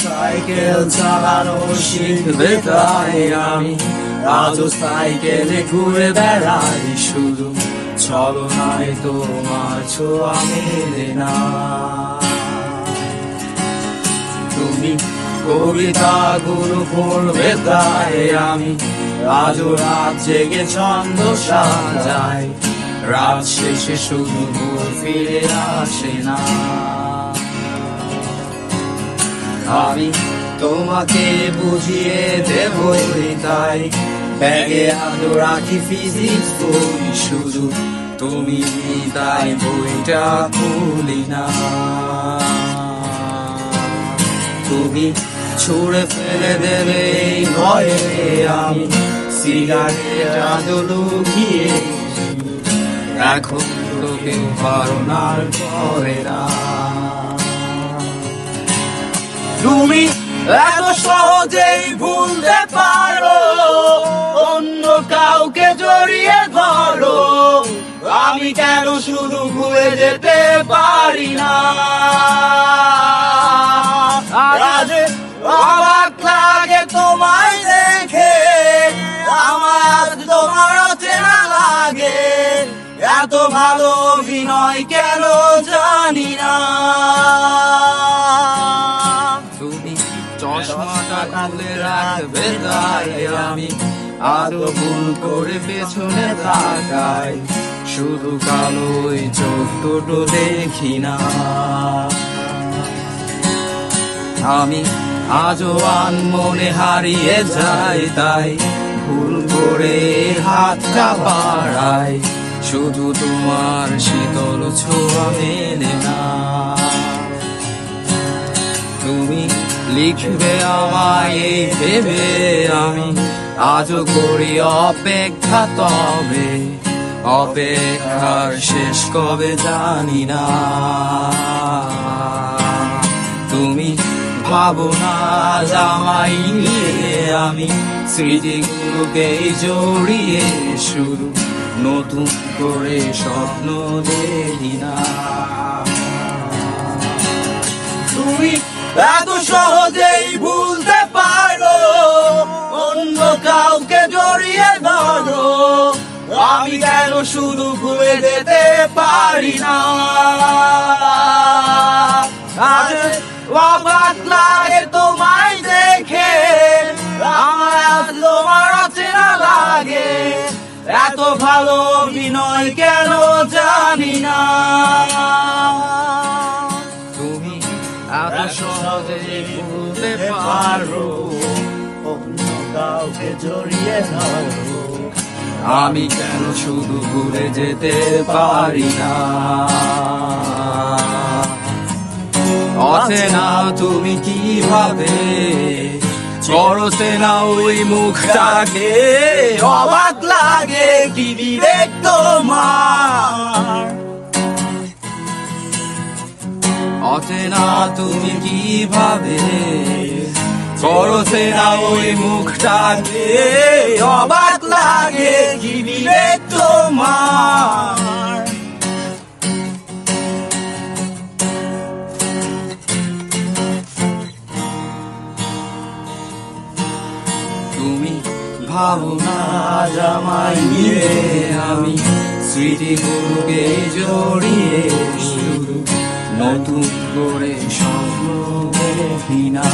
Cycle চালানো শিখবে তাই আমি আজও সাইকেলে ঘুরে বেড়াই শুধু ছলনায় তোমার ছোঁয়া মেলে না। তুমি কবিতাগুলো পড়বে তাই আমি আজও রাত জেগে ছন্দ সাজাই, রাত শেষে শুধু ভোর ফিরে আসে না। আমি তোমাকে বুঝিয়ে দেবই তাই ব্যাগে আজও রাখি ফিজিক্স বই, শুধু তুমি তাই বইটা খুলি না। তুমি ছুঁড়ে ফেলে দেবে এই ভয়ে আমি সিগারেট আজও লুকিয়ে, এখন তো কেউ ধারণার করে না। তুমি এত সহজেই ভুলতে পারো অন্য কাউকে জড়িয়ে ধরো, আমি কেন শুধু ভুলে যেতে পারি না। আজ অবাক লাগে তোমায় দেখে, আমার তোমার চেনা লাগে, এত ভালো অভিনয় কেন জানি না। তুমি চশমাটা খুলে রাখবে তাই আমি আদৌ ভুল করে পেছনে তাকাই, শুধু কালোই চোখ দুটো দেখি না। আমি আজও আনমনে হারিয়ে যাই তাই ভুল করে হাতটা বাড়াই, শুধু তোমার শীতল ছোঁয়া মেলে না। তুমি লিখবে আমায় এই ভেবে আমি আজও করি অপেক্ষা, তবে অপেক্ষার শেষ কবে জানি না। তুমি ভাবো না আমায় নিয়ে আমি স্মৃতিগুলোকে জড়িয়ে শুধু নতুন করে স্বপ্ন দেখি না। তুমি এত সহজেই ভুলতে পারো অন্য কাউকে জড়িয়ে ধরো, আমি কেন শুধু ভুলে যেতে পারি না। আজ অবাক লাগে তোমায় দেখে, আমার তোমার চেনা লাগে, এত ভালো অভিনয় কেন জানি না। তুমি এত সহজে ভুলতে পারো অন্য কাউকে জড়িয়ে ধরো, আমি কেন শুধু ভুলে যেতে পারি না। অচেনা তুমি কিভাবে করো চেনা ওই মুখটাকে, অবাক লাগে কি বিবেক তোমার। অচেনা তুমি কিভাবে করো চেনা ওই মুখটাকে, অবাক লাগে কি বিবেক তোমার। তুমি ভাবো না আমায় নিয়ে আমি স্মৃতিগুলোকে জড়িয়ে শুধু নতুন করে স্বপ্ন দেখি না।